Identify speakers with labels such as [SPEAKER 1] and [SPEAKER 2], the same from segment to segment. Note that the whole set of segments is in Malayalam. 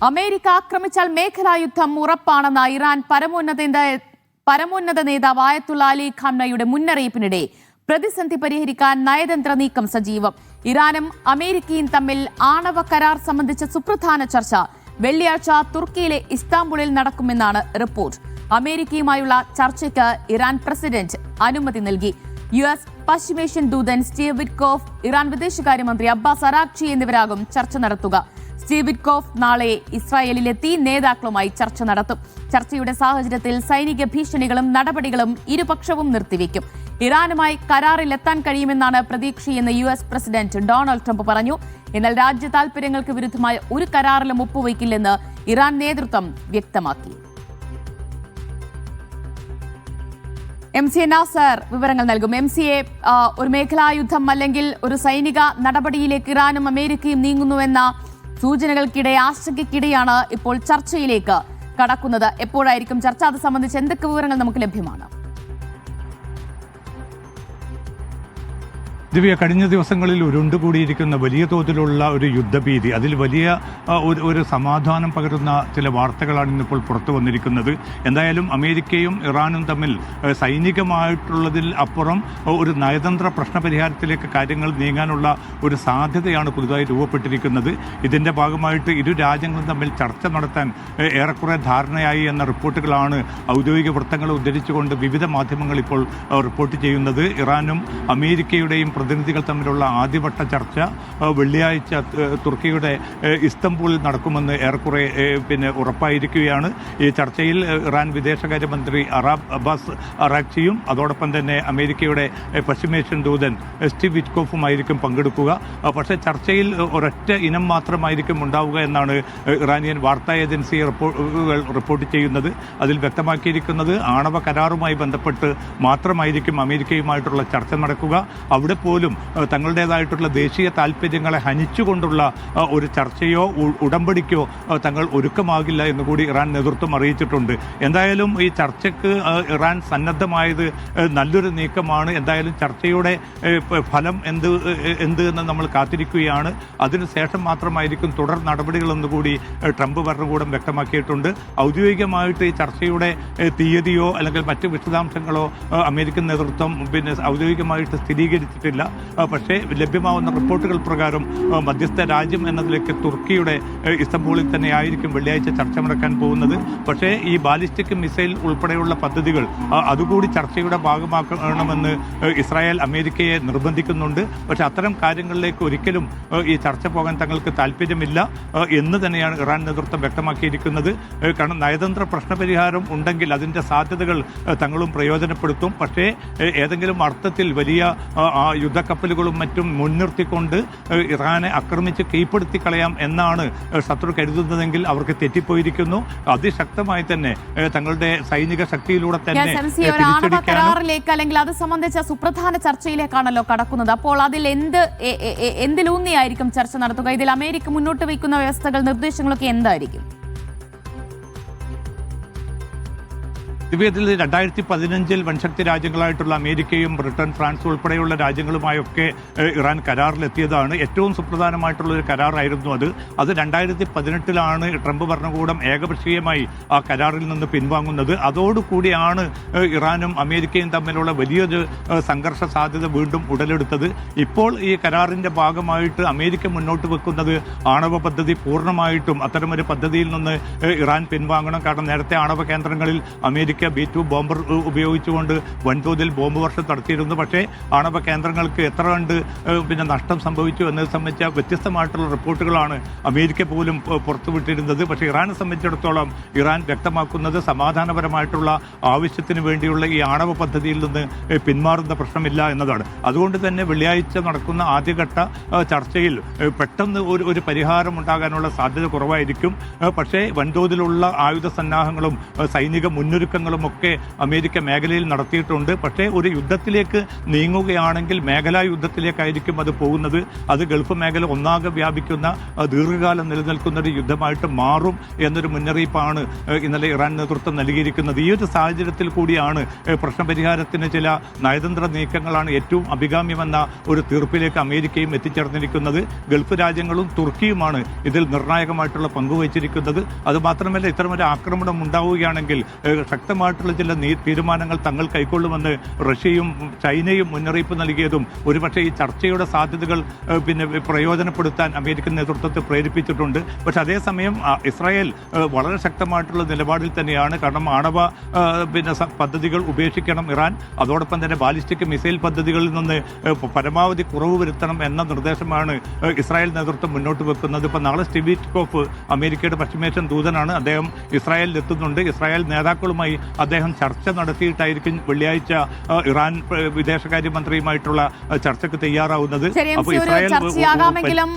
[SPEAKER 1] അമേരിക്ക ആക്രമിച്ചാൽ മേഖലാ യുദ്ധം ഉറപ്പാണെന്ന ഇറാൻ പരമോന്നത നേതാവ് ആയത്തുള്ള അലി ഖാംനയുടെ മുന്നറിയിപ്പിനിടെ പ്രതിസന്ധി പരിഹരിക്കാൻ നയതന്ത്ര നീക്കം സജീവം. ഇറാനും അമേരിക്കയും തമ്മിൽ ആണവ കരാർ സംബന്ധിച്ച സുപ്രധാന ചർച്ച വെള്ളിയാഴ്ച തുർക്കിയിലെ ഇസ്താംബുളിൽ നടക്കുമെന്നാണ് റിപ്പോർട്ട്. അമേരിക്കയുമായുള്ള ചർച്ചയ്ക്ക് ഇറാൻ പ്രസിഡന്റ് അനുമതി നൽകി. US പശ്ചിമേഷ്യൻ ദൂതൻ സ്റ്റീവ് വിറ്റ്കോഫ്, ഇറാൻ വിദേശകാര്യമന്ത്രി അബ്ബാസ് അറാഖ്ചി എന്നിവരാകും ചർച്ച നടത്തുക. സ്റ്റീവ് വിറ്റ്കോഫ് നാളെ ഇസ്രായേലിലെത്തി നേതാക്കളുമായി ചർച്ച നടത്തും. ചർച്ചയുടെ സാഹചര്യത്തിൽ സൈനിക ഭീഷണികളും നടപടികളും ഇരുപക്ഷവും നിർത്തിവെക്കും. ഇറാനുമായി കരാറിലെത്താൻ കഴിയുമെന്നാണ് പ്രതീക്ഷയെന്ന് US പ്രസിഡന്റ് ഡൊണാൾഡ് ട്രംപ് പറഞ്ഞു. എന്നാൽ രാജ്യ താൽപര്യങ്ങൾക്ക് വിരുദ്ധമായ ഒരു കരാറിലും ഒപ്പുവയ്ക്കില്ലെന്ന് ഇറാൻ നേതൃത്വം വ്യക്തമാക്കി. MCA നാസർ വിവരങ്ങൾ നൽകും. MCA, ഒരു മേഖലാ യുദ്ധം അല്ലെങ്കിൽ ഒരു സൈനിക നടപടിയിലേക്ക് ഇറാനും അമേരിക്കയും നീങ്ങുന്നുവെന്ന സൂചനകൾക്കിടെ ആശങ്കയ്ക്കിടെയാണ് ഇപ്പോൾ ചർച്ചയിലേക്ക് കടക്കുന്നത്. എപ്പോഴായിരിക്കും ചർച്ച? അത് സംബന്ധിച്ച് എന്തൊക്കെ വിവരങ്ങൾ നമുക്ക് ലഭ്യമാണ്?
[SPEAKER 2] ദിവ്യ, കഴിഞ്ഞ ദിവസങ്ങളിൽ ഉരുണ്ടുകൂടിയിരിക്കുന്ന വലിയ തോതിലുള്ള ഒരു യുദ്ധഭീതി, അതിൽ വലിയ ഒരു സമാധാനം പകരുന്ന ചില വാർത്തകളാണ് ഇന്നിപ്പോൾ പുറത്തു വന്നിരിക്കുന്നത്. എന്തായാലും അമേരിക്കയും ഇറാനും തമ്മിൽ സൈനികമായിട്ടുള്ളതിൽ അപ്പുറം ഒരു നയതന്ത്ര പ്രശ്നപരിഹാരത്തിലേക്ക് കാര്യങ്ങൾ നീങ്ങാനുള്ള ഒരു സാധ്യതയാണ് പുതുതായി രൂപപ്പെട്ടിരിക്കുന്നത്. ഇതിൻ്റെ ഭാഗമായിട്ട് ഇരു രാജ്യങ്ങളും തമ്മിൽ ചർച്ച നടത്താൻ ഏറെക്കുറെ ധാരണയായി എന്ന റിപ്പോർട്ടുകളാണ് ഔദ്യോഗിക വൃത്തങ്ങളെ ഉദ്ധരിച്ചുകൊണ്ട് വിവിധ മാധ്യമങ്ങൾ ഇപ്പോൾ റിപ്പോർട്ട് ചെയ്യുന്നത്. ഇറാനും അമേരിക്കയുടെയും പ്രതിനിധികൾ തമ്മിലുള്ള ആദ്യവട്ട ചർച്ച വെള്ളിയാഴ്ച തുർക്കിയുടെ ഇസ്തംബൂളിൽ നടക്കുമെന്ന് ഏറെക്കുറെ ഉറപ്പായിരിക്കുകയാണ്. ഈ ചർച്ചയിൽ ഇറാൻ വിദേശകാര്യമന്ത്രി അബ്ബാസ് അറാഖ്ചിയും അതോടൊപ്പം തന്നെ അമേരിക്കയുടെ പശ്ചിമേഷ്യൻ ദൂതൻ സ്റ്റീവ് വിറ്റ്കോഫുമായിരിക്കും പങ്കെടുക്കുക. പക്ഷേ ചർച്ചയിൽ ഒരൊറ്റ ഇനം മാത്രമായിരിക്കും ഉണ്ടാവുക എന്നാണ് ഇറാനിയൻ വാർത്താ ഏജൻസി റിപ്പോർട്ട് ചെയ്യുന്നത്. അതിൽ വ്യക്തമാക്കിയിരിക്കുന്നത് ആണവ കരാറുമായി ബന്ധപ്പെട്ട് മാത്രമായിരിക്കും അമേരിക്കയുമായിട്ടുള്ള ചർച്ച നടക്കുക. അവിടെ പോലും തങ്ങളുടേതായിട്ടുള്ള ദേശീയ താൽപ്പര്യങ്ങളെ ഹനിച്ചുകൊണ്ടുള്ള ഒരു ചർച്ചയോ ഉടമ്പടിക്കോ തങ്ങൾ ഒരുക്കമാകില്ല എന്നുകൂടി ഇറാൻ നേതൃത്വം അറിയിച്ചിട്ടുണ്ട്. എന്തായാലും ഈ ചർച്ചയ്ക്ക് ഇറാൻ സന്നദ്ധമായത് നല്ലൊരു നീക്കമാണ്. എന്തായാലും ചർച്ചയുടെ ഫലം എന്ത് എന്ന് നമ്മൾ കാത്തിരിക്കുകയാണ്. അതിനുശേഷം മാത്രമായിരിക്കും തുടർ നടപടികളെന്നുകൂടി ട്രംപ് ഭരണകൂടം വ്യക്തമാക്കിയിട്ടുണ്ട്. ഔദ്യോഗികമായിട്ട് ഈ ചർച്ചയുടെ തീയതിയോ അല്ലെങ്കിൽ മറ്റ് വിശദാംശങ്ങളോ അമേരിക്കൻ നേതൃത്വം ഔദ്യോഗികമായിട്ട് സ്ഥിരീകരിച്ചിട്ടില്ല. പക്ഷേ ലഭ്യമാവുന്ന റിപ്പോർട്ടുകൾ പ്രകാരം മധ്യസ്ഥ രാജ്യം എന്നതിലേക്ക് തുർക്കിയുടെ ഇസ്തംബൂളിൽ തന്നെ ആയിരിക്കും വെള്ളിയാഴ്ച ചർച്ച നടക്കാൻ പോകുന്നത്. പക്ഷേ ഈ ബാലിസ്റ്റിക് മിസൈൽ ഉൾപ്പെടെയുള്ള പദ്ധതികൾ അതുകൂടി ചർച്ചയുടെ ഭാഗമാക്കണമെന്ന് ഇസ്രായേൽ അമേരിക്കയെ നിർബന്ധിക്കുന്നുണ്ട്. പക്ഷേ അത്തരം കാര്യങ്ങളിലേക്ക് ഒരിക്കലും ഈ ചർച്ച പോകാൻ തങ്ങൾക്ക് താല്പര്യമില്ല എന്ന് തന്നെയാണ് ഇറാൻ നേതൃത്വം വ്യക്തമാക്കിയിരിക്കുന്നത്. കാരണം നയതന്ത്ര പ്രശ്നപരിഹാരം ഉണ്ടെങ്കിൽ അതിൻ്റെ സാധ്യതകൾ തങ്ങളും പ്രയോജനപ്പെടുത്തും. പക്ഷേ ഏതെങ്കിലും അർത്ഥത്തിൽ വലിയ യുദ്ധക്കപ്പലുകളും മറ്റും മുൻനിർത്തിക്കൊണ്ട് ഇറാനെ ആക്രമിച്ച് കീഴ്പ്പെടുത്തി കളയാം എന്നാണ് ശത്രു കരുതുന്നതെങ്കിൽ അവർക്ക് തെറ്റിപ്പോയിരിക്കുന്നു. അതിശക്തമായി തന്നെ തങ്ങളുടെ സൈനിക ശക്തിയിലൂടെ തന്നെ
[SPEAKER 1] കരാറിലേക്ക് അല്ലെങ്കിൽ അത് സംബന്ധിച്ച സുപ്രധാന ചർച്ചയിലേക്കാണല്ലോ കടക്കുന്നത്. അപ്പോൾ അതിൽ എന്തിലൂന്നിയായിരിക്കും ചർച്ച നടത്തുക? ഇതിൽ അമേരിക്ക മുന്നോട്ട് വയ്ക്കുന്ന വ്യവസ്ഥകൾ, നിർദ്ദേശങ്ങളൊക്കെ എന്തായിരിക്കും?
[SPEAKER 2] ഇതിൽ 2015 വൻശക്തി രാജ്യങ്ങളായിട്ടുള്ള അമേരിക്കയും ബ്രിട്ടൻ, ഫ്രാൻസ് ഉൾപ്പെടെയുള്ള രാജ്യങ്ങളുമായൊക്കെ ഇറാൻ കരാറിലെത്തിയതാണ്. ഏറ്റവും സുപ്രധാനമായിട്ടുള്ള ഒരു കരാറായിരുന്നു അത്. 2018 ട്രംപ് ഭരണകൂടം ഏകപക്ഷീയമായി ആ കരാറിൽ നിന്ന് പിൻവാങ്ങുന്നത്. അതോടുകൂടിയാണ് ഇറാനും അമേരിക്കയും തമ്മിലുള്ള വലിയൊരു സംഘർഷ സാധ്യത വീണ്ടും ഉടലെടുത്തത്. ഇപ്പോൾ ഈ കരാറിൻ്റെ ഭാഗമായിട്ട് അമേരിക്ക മുന്നോട്ട് വെക്കുന്നത് ആണവ പദ്ധതി പൂർണ്ണമായിട്ടും അത്തരമൊരു പദ്ധതിയിൽ നിന്ന് ഇറാൻ പിൻവാങ്ങണം. കാരണം നേരത്തെ ആണവ കേന്ദ്രങ്ങളിൽ അമേരിക്ക B-2 ബോംബർ ഉപയോഗിച്ചുകൊണ്ട് വൻതോതിൽ ബോംബ് വർഷം നടത്തിയിരുന്നു. പക്ഷേ ആണവ കേന്ദ്രങ്ങൾക്ക് എത്ര കണ്ട് നഷ്ടം സംഭവിച്ചു എന്നത് സംബന്ധിച്ച വ്യത്യസ്തമായിട്ടുള്ള റിപ്പോർട്ടുകളാണ് അമേരിക്ക പോലും പുറത്തുവിട്ടിരുന്നത്. പക്ഷേ ഇറാനെ സംബന്ധിച്ചിടത്തോളം ഇറാൻ വ്യക്തമാക്കുന്നത് സമാധാനപരമായിട്ടുള്ള ആവശ്യത്തിന് വേണ്ടിയുള്ള ഈ ആണവ പദ്ധതിയിൽ നിന്ന് പിന്മാറുന്ന പ്രശ്നമില്ല എന്നതാണ്. അതുകൊണ്ട് തന്നെ വെള്ളിയാഴ്ച നടക്കുന്ന ആദ്യഘട്ട ചർച്ചയിൽ പെട്ടെന്ന് ഒരു പരിഹാരം ഉണ്ടാകാനുള്ള സാധ്യത കുറവായിരിക്കും. പക്ഷേ വൻതോതിലുള്ള ആയുധ സന്നാഹങ്ങളും സൈനിക മുന്നൊരുക്കങ്ങളും നീക്കങ്ങളും ഒക്കെ അമേരിക്ക മേഖലയിൽ നടത്തിയിട്ടുണ്ട്. പക്ഷേ ഒരു യുദ്ധത്തിലേക്ക് നീങ്ങുകയാണെങ്കിൽ മേഖലാ യുദ്ധത്തിലേക്കായിരിക്കും അത് പോകുന്നത്. അത് ഗൾഫ് മേഖല ഒന്നാകെ വ്യാപിക്കുന്ന ദീർഘകാലം നിലനിൽക്കുന്ന ഒരു യുദ്ധമായിട്ട് മാറും എന്നൊരു മുന്നറിയിപ്പാണ് ഇന്നലെ ഇറാൻ നേതൃത്വം നൽകിയിരിക്കുന്നത്. ഈ ഒരു സാഹചര്യത്തിൽ കൂടിയാണ് പ്രശ്നപരിഹാരത്തിന് ചില നയതന്ത്ര നീക്കങ്ങളാണ് ഏറ്റവും അഭികാമ്യമെന്ന ഒരു തീർപ്പിലേക്ക് അമേരിക്കയും എത്തിച്ചേർന്നിരിക്കുന്നത്. ഗൾഫ് രാജ്യങ്ങളും തുർക്കിയുമാണ് ഇതിൽ നിർണായകമായിട്ടുള്ള പങ്കുവച്ചിരിക്കുന്നത്. അതുമാത്രമല്ല, ഇത്തരമൊരു ആക്രമണം ഉണ്ടാവുകയാണെങ്കിൽ ശക്തമായിട്ടുള്ള ചില തീരുമാനങ്ങൾ തങ്ങൾ കൈക്കൊള്ളുമെന്ന് റഷ്യയും ചൈനയും മുന്നറിയിപ്പ് നൽകിയതും ഒരുപക്ഷെ ഈ ചർച്ചയുടെ സാധ്യതകൾ പ്രയോജനപ്പെടുത്താൻ അമേരിക്കൻ നേതൃത്വത്തെ പ്രേരിപ്പിച്ചിട്ടുണ്ട്. പക്ഷെ അതേസമയം ഇസ്രായേൽ വളരെ ശക്തമായിട്ടുള്ള നിലപാടിൽ തന്നെയാണ്. കാരണം ആണവ പദ്ധതികൾ ഉപേക്ഷിക്കണം ഇറാൻ, അതോടൊപ്പം തന്നെ ബാലിസ്റ്റിക് മിസൈൽ പദ്ധതികളിൽ നിന്ന് പരമാവധി കുറവ് വരുത്തണം എന്ന നിർദ്ദേശമാണ് ഇസ്രായേൽ നേതൃത്വം മുന്നോട്ട് വെക്കുന്നത്. ഇപ്പോൾ നാളെ സ്റ്റീവ് വിറ്റ്കോഫ് അമേരിക്കയുടെ പശ്ചിമേഷ്യൻ ദൂതനാണ്. അദ്ദേഹം ഇസ്രായേലിൽ എത്തുന്നുണ്ട്. ഇസ്രായേൽ നേതാക്കളുമായി അദ്ദേഹം ചർച്ച നടത്തിയിട്ടായിരിക്കും വെള്ളിയാഴ്ച ഇറാൻ വിദേശകാര്യമന്ത്രിയുമായിട്ടുള്ള ചർച്ചയ്ക്ക് തയ്യാറാവുന്നത്.
[SPEAKER 1] അപ്പോൾ ചർച്ചയാകാമെങ്കിലും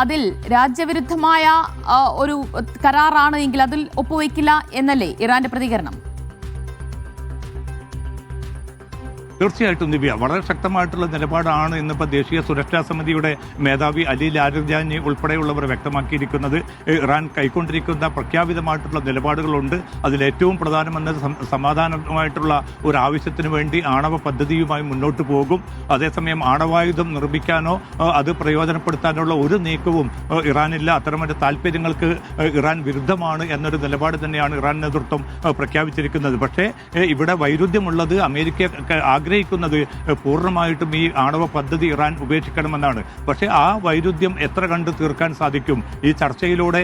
[SPEAKER 1] അതിൽ രാജ്യവിരുദ്ധമായ ഒരു കരാറാണ് എങ്കിൽ അതിൽ ഒപ്പുവയ്ക്കില്ല എന്നല്ലേ ഇറാന്റെ പ്രതികരണം?
[SPEAKER 2] തീർച്ചയായിട്ടും ദിവ്യ, വളരെ ശക്തമായിട്ടുള്ള നിലപാടാണ് ഇന്നിപ്പോൾ ദേശീയ സുരക്ഷാ സമിതിയുടെ മേധാവി അലി ലാരിജാനി ഉൾപ്പെടെയുള്ളവർ വ്യക്തമാക്കിയിരിക്കുന്നത്. ഇറാൻ കൈക്കൊണ്ടിരിക്കുന്ന പ്രഖ്യാപിതമായിട്ടുള്ള നിലപാടുകളുണ്ട്. അതിലേറ്റവും പ്രധാനമെന്നത് സമാധാനമായിട്ടുള്ള ഒരു ആവശ്യത്തിന് വേണ്ടി ആണവ പദ്ധതിയുമായി മുന്നോട്ട് പോകും. അതേസമയം ആണവായുധം നിർമ്മിക്കാനോ അത് പ്രയോജനപ്പെടുത്താനുള്ള ഒരു നീക്കവും ഇറാനില്ല. അത്തരമൊരു താല്പര്യങ്ങൾക്ക് ഇറാൻ വിരുദ്ധമാണ് എന്നൊരു നിലപാട് തന്നെയാണ് ഇറാൻ നേതൃത്വം പ്രഖ്യാപിച്ചിരിക്കുന്നത്. പക്ഷേ ഇവിടെ വൈരുദ്ധ്യമുള്ളത് അമേരിക്ക ആഗ്രഹിക്കുന്നത് പൂർണ്ണമായിട്ടും ഈ ആണവ പദ്ധതി ഇറാൻ ഉപേക്ഷിക്കണമെന്നാണ്. പക്ഷേ ആ വൈരുദ്ധ്യം എത്ര കണ്ട് തീർക്കാൻ സാധിക്കും? ഈ ചർച്ചയിലൂടെ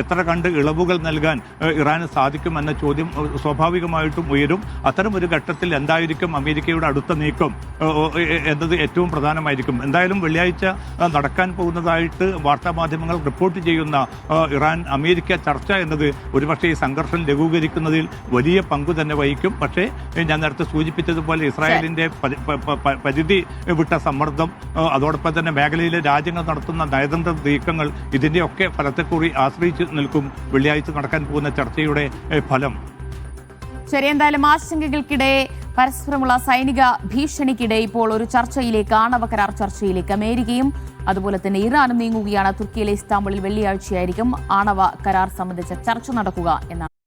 [SPEAKER 2] എത്ര കണ്ട് ഇളവുകൾ നൽകാൻ ഇറാന് സാധിക്കുമെന്ന ചോദ്യം സ്വാഭാവികമായിട്ടും ഉയരും. അത്തരം ഒരു ഘട്ടത്തിൽ എന്തായിരിക്കും അമേരിക്കയുടെ അടുത്ത നീക്കം എന്നത് ഏറ്റവും പ്രധാനമായിരിക്കും. എന്തായാലും വെള്ളിയാഴ്ച നടക്കാൻ പോകുന്നതായിട്ട് വാർത്താമാധ്യമങ്ങൾ റിപ്പോർട്ട് ചെയ്യുന്ന ഇറാൻ അമേരിക്ക ചർച്ച എന്നത് ഒരുപക്ഷെ ഈ സംഘർഷം ലഘൂകരിക്കുന്നതിൽ വലിയ പങ്കു തന്നെ വഹിക്കും. പക്ഷേ ഞാൻ നേരത്തെ സൂചിപ്പിച്ചതുപോലെ ഇസ്രായേലിന്റെ പരിധി വിട്ട സമ്മർദ്ദം, അതോടൊപ്പം തന്നെ മേഖലയിലെ രാജ്യങ്ങൾ നടത്തുന്ന നയതന്ത്ര നീക്കങ്ങൾ, ഇതിന്റെയൊക്കെ ഫലത്തെക്കൂടി ആശ്രയിച്ച് നിൽക്കും വെള്ളിയാഴ്ച നടക്കാൻ പോകുന്ന ചർച്ചയുടെ ഫലം.
[SPEAKER 1] ശരി, എന്തായാലും ആശങ്കകൾക്കിടെ പരസ്പരമുള്ള സൈനിക ഭീഷണിക്കിടെ ഇപ്പോൾ ഒരു ചർച്ചയിലേക്ക്, ആണവ കരാർ ചർച്ചയിലേക്ക് അമേരിക്കയും അതുപോലെ തന്നെ ഇറാനും നീങ്ങുകയാണ്. തുർക്കിയിലെ ഇസ്താംബുളിൽ വെള്ളിയാഴ്ചയായിരിക്കും ആണവ കരാർ സംബന്ധിച്ച ചർച്ച നടക്കുക എന്നാണ്.